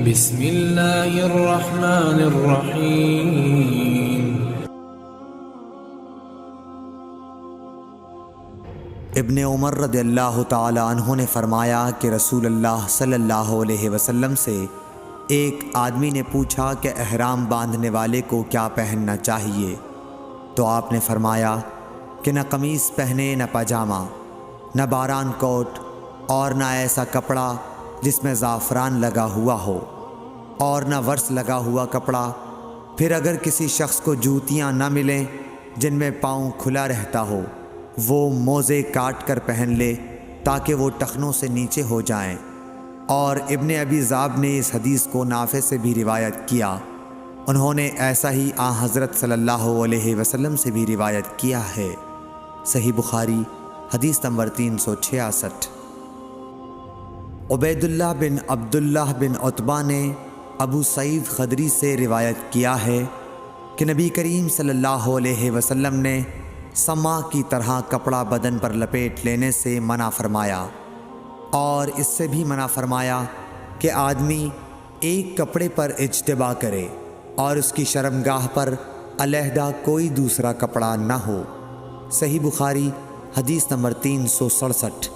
بسم اللہ الرحمن الرحیم۔ ابن عمر رضی اللہ تعالی عنہ نے فرمایا کہ رسول اللہ صلی اللہ علیہ وسلم سے ایک آدمی نے پوچھا کہ احرام باندھنے والے کو کیا پہننا چاہیے، تو آپ نے فرمایا کہ نہ قمیص پہنے، نہ پاجامہ، نہ باران کوٹ، اور نہ ایسا کپڑا جس میں زعفران لگا ہوا ہو، اور نہ ورس لگا ہوا کپڑا۔ پھر اگر کسی شخص کو جوتیاں نہ ملیں جن میں پاؤں کھلا رہتا ہو، وہ موزے کاٹ کر پہن لے تاکہ وہ ٹخنوں سے نیچے ہو جائیں۔ اور ابن ابی ذئب نے اس حدیث کو نافع سے بھی روایت کیا، انہوں نے ایسا ہی حضرت صلی اللہ علیہ وسلم سے بھی روایت کیا ہے۔ صحیح بخاری حدیث نمبر 366۔ عبید اللہ بن عبداللہ بن عتبہ نے ابو سعید خدری سے روایت کیا ہے کہ نبی کریم صلی اللہ علیہ وسلم نے سما کی طرح کپڑا بدن پر لپیٹ لینے سے منع فرمایا، اور اس سے بھی منع فرمایا کہ آدمی ایک کپڑے پر اجتباء کرے اور اس کی شرمگاہ پر علیحدہ کوئی دوسرا کپڑا نہ ہو۔ صحیح بخاری حدیث نمبر 367۔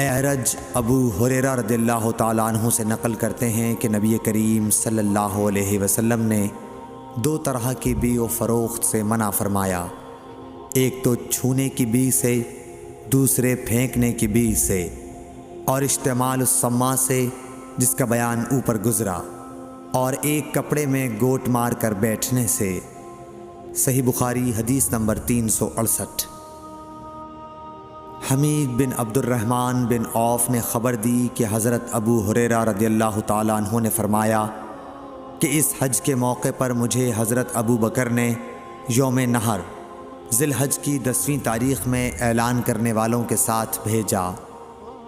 اعرج ابو ہریرہ رضی اللہ تعالیٰ عنہ سے نقل کرتے ہیں کہ نبی کریم صلی اللہ علیہ وسلم نے دو طرح کی بیع و فروخت سے منع فرمایا، ایک تو چھونے کی بیع سے، دوسرے پھینکنے کی بیع سے، اور اشتعمال السما سے جس کا بیان اوپر گزرا، اور ایک کپڑے میں گوٹ مار کر بیٹھنے سے۔ صحیح بخاری حدیث نمبر 368۔ حمید بن عبد الرحمن بن عوف نے خبر دی کہ حضرت ابو ہریرہ رضی اللہ تعالیٰ عنہ نے فرمایا کہ اس حج کے موقع پر مجھے حضرت ابو بکر نے یوم نحر ذی الحج کی 10ویں تاریخ میں اعلان کرنے والوں کے ساتھ بھیجا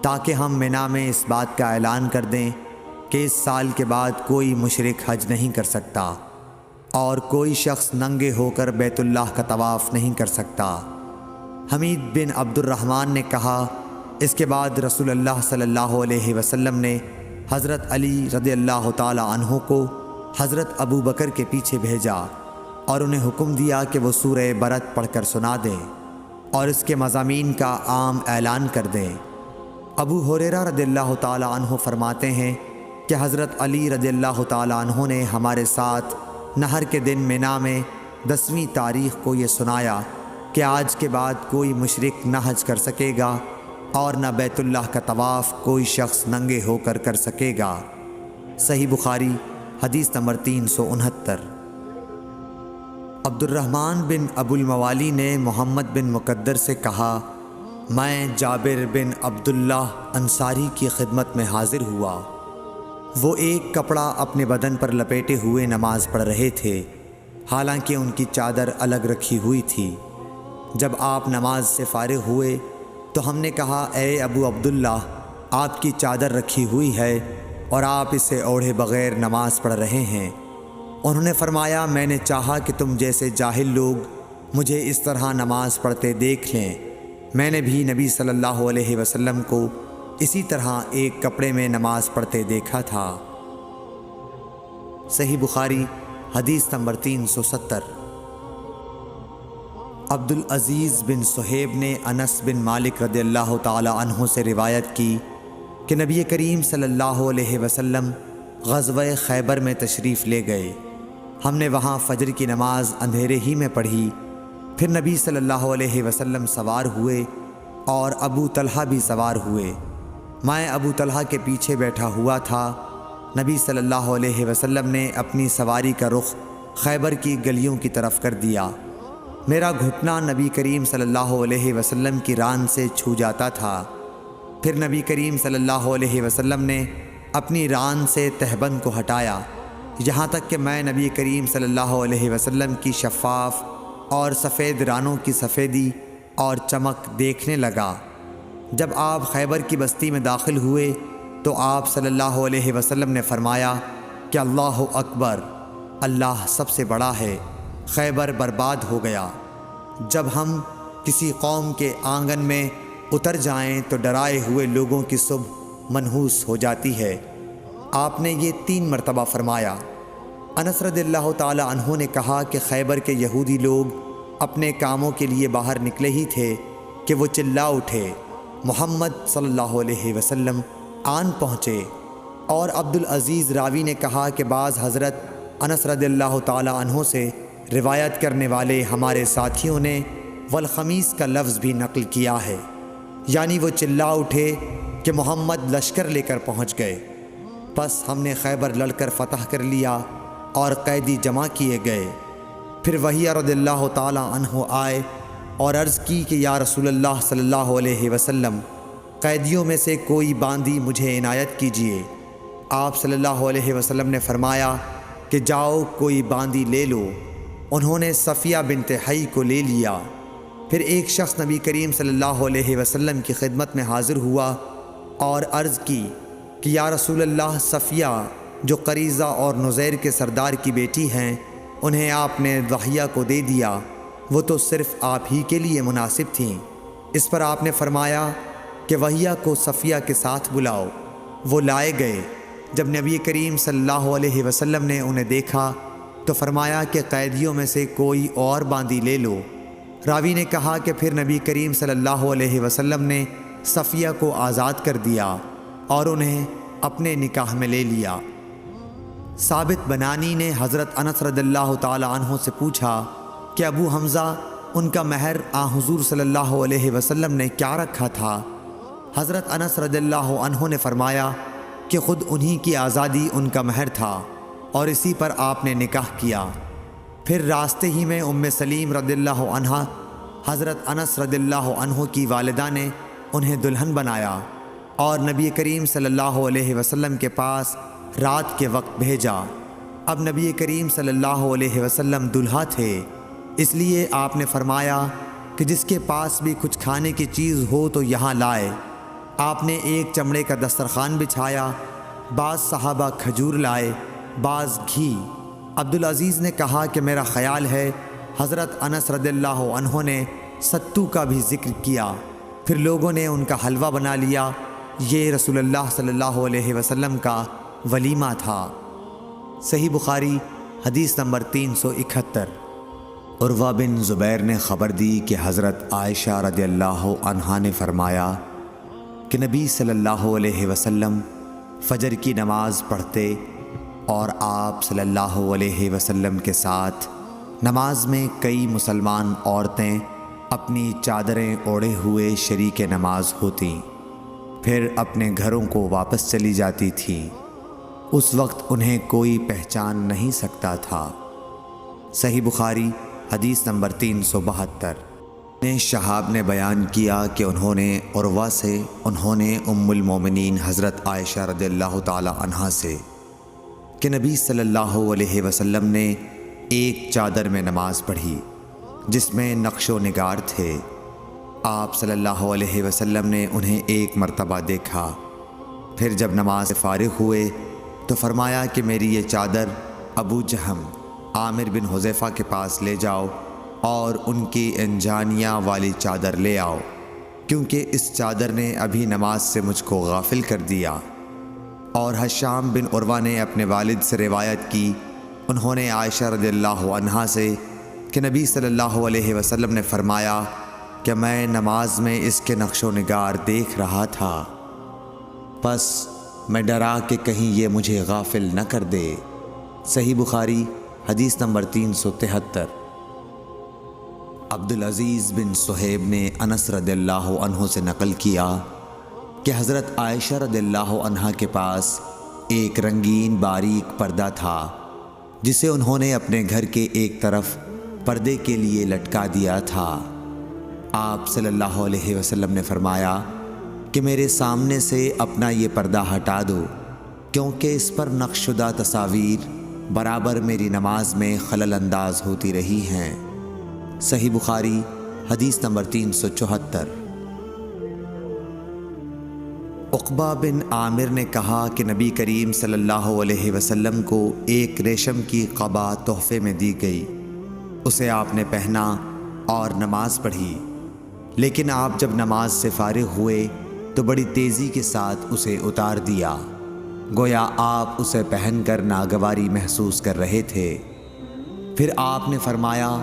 تاکہ ہم منی میں اس بات کا اعلان کر دیں کہ اس سال کے بعد کوئی مشرک حج نہیں کر سکتا اور کوئی شخص ننگے ہو کر بیت اللہ کا طواف نہیں کر سکتا۔ حمید بن عبد الرحمن نے کہا، اس کے بعد رسول اللہ صلی اللہ علیہ وسلم نے حضرت علی رضی اللہ تعالی عنہ کو حضرت ابو بکر کے پیچھے بھیجا اور انہیں حکم دیا کہ وہ سورہ برت پڑھ کر سنا دیں اور اس کے مضامین کا عام اعلان کر دیں۔ ابو ہریرہ رضی اللہ تعالی عنہ فرماتے ہیں کہ حضرت علی رضی اللہ تعالی عنہ نے ہمارے ساتھ نحر کے دن منی میں 10ویں تاریخ کو یہ سنایا کہ آج کے بعد کوئی مشرک نہ حج کر سکے گا اور نہ بیت اللہ کا طواف کوئی شخص ننگے ہو کر کر سکے گا۔ صحیح بخاری حدیث نمبر 369۔ عبد الرحمن بن ابو الموالی نے محمد بن مقدر سے کہا، میں جابر بن عبداللہ انصاری کی خدمت میں حاضر ہوا، وہ ایک کپڑا اپنے بدن پر لپیٹے ہوئے نماز پڑھ رہے تھے، حالانکہ ان کی چادر الگ رکھی ہوئی تھی۔ جب آپ نماز سے فارغ ہوئے تو ہم نے کہا، اے ابو عبداللہ، آپ کی چادر رکھی ہوئی ہے اور آپ اسے اوڑھے بغیر نماز پڑھ رہے ہیں۔ انہوں نے فرمایا، میں نے چاہا کہ تم جیسے جاہل لوگ مجھے اس طرح نماز پڑھتے دیکھ لیں، میں نے بھی نبی صلی اللہ علیہ وسلم کو اسی طرح ایک کپڑے میں نماز پڑھتے دیکھا تھا۔ صحیح بخاری حدیث نمبر 370۔ عبد العزیز بن صہیب نے انس بن مالک رضی اللہ تعالی عنہ سے روایت کی کہ نبی کریم صلی اللہ علیہ وسلم غزوہ خیبر میں تشریف لے گئے، ہم نے وہاں فجر کی نماز اندھیرے ہی میں پڑھی، پھر نبی صلی اللہ علیہ وسلم سوار ہوئے اور ابو طلحہ بھی سوار ہوئے، میں ابو طلحہ کے پیچھے بیٹھا ہوا تھا۔ نبی صلی اللہ علیہ وسلم نے اپنی سواری کا رخ خیبر کی گلیوں کی طرف کر دیا، میرا گھٹنا نبی کریم صلی اللہ علیہ وسلم کی ران سے چھو جاتا تھا، پھر نبی کریم صلی اللہ علیہ وسلم نے اپنی ران سے تہبند کو ہٹایا، یہاں تک کہ میں نبی کریم صلی اللہ علیہ وسلم کی شفاف اور سفید رانوں کی سفیدی اور چمک دیکھنے لگا۔ جب آپ خیبر کی بستی میں داخل ہوئے تو آپ صلی اللہ علیہ وسلم نے فرمایا کہ اللہ اکبر، اللہ سب سے بڑا ہے، خیبر برباد ہو گیا۔ جب ہم کسی قوم کے آنگن میں اتر جائیں تو ڈرائے ہوئے لوگوں کی صبح منحوس ہو جاتی ہے، آپ نے یہ 3 مرتبہ فرمایا۔ انس رضی اللہ تعالی عنہ نے کہا کہ خیبر کے یہودی لوگ اپنے کاموں کے لیے باہر نکلے ہی تھے کہ وہ چلا اٹھے، محمد صلی اللہ علیہ وسلم آن پہنچے۔ اور عبدالعزیز راوی نے کہا کہ بعض حضرت انس رضی اللہ تعالی عنہ سے روایت کرنے والے ہمارے ساتھیوں نے والخمیس کا لفظ بھی نقل کیا ہے، یعنی وہ چلا اٹھے کہ محمد لشکر لے کر پہنچ گئے۔ پس ہم نے خیبر لڑ کر فتح کر لیا اور قیدی جمع کیے گئے۔ پھر وحیہ رضی اللہ تعالی عنہ آئے اور عرض کی کہ یا رسول اللہ صلی اللہ علیہ وسلم، قیدیوں میں سے کوئی باندی مجھے عنایت کیجیے۔ آپ صلی اللہ علیہ وسلم نے فرمایا کہ جاؤ کوئی باندی لے لو۔ انہوں نے صفیہ بنت حی کو لے لیا۔ پھر ایک شخص نبی کریم صلی اللہ علیہ وسلم کی خدمت میں حاضر ہوا اور عرض کی کہ یا رسول اللہ، صفیہ جو قریظہ اور نزیر کے سردار کی بیٹی ہیں، انہیں آپ نے وحیہ کو دے دیا، وہ تو صرف آپ ہی کے لیے مناسب تھیں۔ اس پر آپ نے فرمایا کہ وحیہ کو صفیہ کے ساتھ بلاؤ۔ وہ لائے گئے۔ جب نبی کریم صلی اللہ علیہ وسلم نے انہیں دیکھا تو فرمایا کہ قیدیوں میں سے کوئی اور باندی لے لو۔ راوی نے کہا کہ پھر نبی کریم صلی اللہ علیہ وسلم نے صفیہ کو آزاد کر دیا اور انہیں اپنے نکاح میں لے لیا۔ ثابت بنانی نے حضرت انس رضی اللہ تعالی عنہ سے پوچھا کہ ابو حمزہ، ان کا مہر حضور صلی اللہ علیہ وسلم نے کیا رکھا تھا؟ حضرت انس رضی اللہ عنہ نے فرمایا کہ خود انہی کی آزادی ان کا مہر تھا اور اسی پر آپ نے نکاح کیا۔ پھر راستے ہی میں ام سلیم رضی اللہ عنہ حضرت انس رضی اللہ عنہ کی والدہ نے انہیں دلہن بنایا اور نبی کریم صلی اللہ علیہ وسلم کے پاس رات کے وقت بھیجا۔ اب نبی کریم صلی اللہ علیہ وسلم دلہا تھے، اس لیے آپ نے فرمایا کہ جس کے پاس بھی کچھ کھانے کی چیز ہو تو یہاں لائے۔ آپ نے ایک چمڑے کا دسترخوان بچھایا، بعض صحابہ کھجور لائے، بعض گھی۔ عبدالعزیز نے کہا کہ میرا خیال ہے حضرت انس رضی اللہ عنہ نے ستو کا بھی ذکر کیا۔ پھر لوگوں نے ان کا حلوہ بنا لیا۔ یہ رسول اللہ صلی اللہ علیہ وسلم کا ولیمہ تھا۔ صحیح بخاری حدیث نمبر 371۔ عروہ بن زبیر نے خبر دی کہ حضرت عائشہ رضی اللہ عنہا نے فرمایا کہ نبی صلی اللہ علیہ وسلم فجر کی نماز پڑھتے اور آپ صلی اللہ علیہ وسلم کے ساتھ نماز میں کئی مسلمان عورتیں اپنی چادریں اوڑھے ہوئے شریک نماز ہوتیں، پھر اپنے گھروں کو واپس چلی جاتی تھیں۔ اس وقت انہیں کوئی پہچان نہیں سکتا تھا۔ صحیح بخاری حدیث نمبر 372۔ نے شہاب نے بیان کیا کہ انہوں نے عروہ سے ام المومنین حضرت عائشہ رضی اللہ تعالی عنہا سے کہ نبی صلی اللہ علیہ وسلم نے ایک چادر میں نماز پڑھی جس میں نقش و نگار تھے۔ آپ صلی اللہ علیہ وسلم نے انہیں ایک مرتبہ دیکھا، پھر جب نماز سے فارغ ہوئے تو فرمایا کہ میری یہ چادر ابو جہم عامر بن حذیفہ کے پاس لے جاؤ اور ان کی انجانیہ والی چادر لے آؤ، کیونکہ اس چادر نے ابھی نماز سے مجھ کو غافل کر دیا۔ اور حشام بن عروہ نے اپنے والد سے روایت کی، انہوں نے عائشہ رضی اللہ عنہا سے کہ نبی صلی اللہ علیہ وسلم نے فرمایا کہ میں نماز میں اس کے نقش و نگار دیکھ رہا تھا، پس میں ڈرا کہ کہیں یہ مجھے غافل نہ کر دے۔ صحیح بخاری حدیث نمبر 373۔ عبدالعزیز بن صہیب نے انس رضی اللہ عنہ سے نقل کیا کہ حضرت عائشہ رضی اللہ عنہ کے پاس ایک رنگین باریک پردہ تھا جسے انہوں نے اپنے گھر کے ایک طرف پردے کے لیے لٹکا دیا تھا۔ آپ صلی اللہ علیہ وسلم نے فرمایا کہ میرے سامنے سے اپنا یہ پردہ ہٹا دو، کیونکہ اس پر نقش شدہ تصاویر برابر میری نماز میں خلل انداز ہوتی رہی ہیں۔ صحیح بخاری حدیث نمبر 374۔ عقبہ بن عامر نے کہا کہ نبی کریم صلی اللہ علیہ وسلم کو ایک ریشم کی قبا تحفے میں دی گئی، اسے آپ نے پہنا اور نماز پڑھی، لیکن آپ جب نماز سے فارغ ہوئے تو بڑی تیزی کے ساتھ اسے اتار دیا۔ گویا آپ اسے پہن کر ناگواری محسوس کر رہے تھے۔ پھر آپ نے فرمایا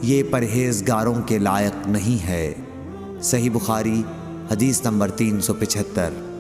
یہ پرہیزگاروں کے لائق نہیں ہے۔ صحیح بخاری حدیث نمبر 375۔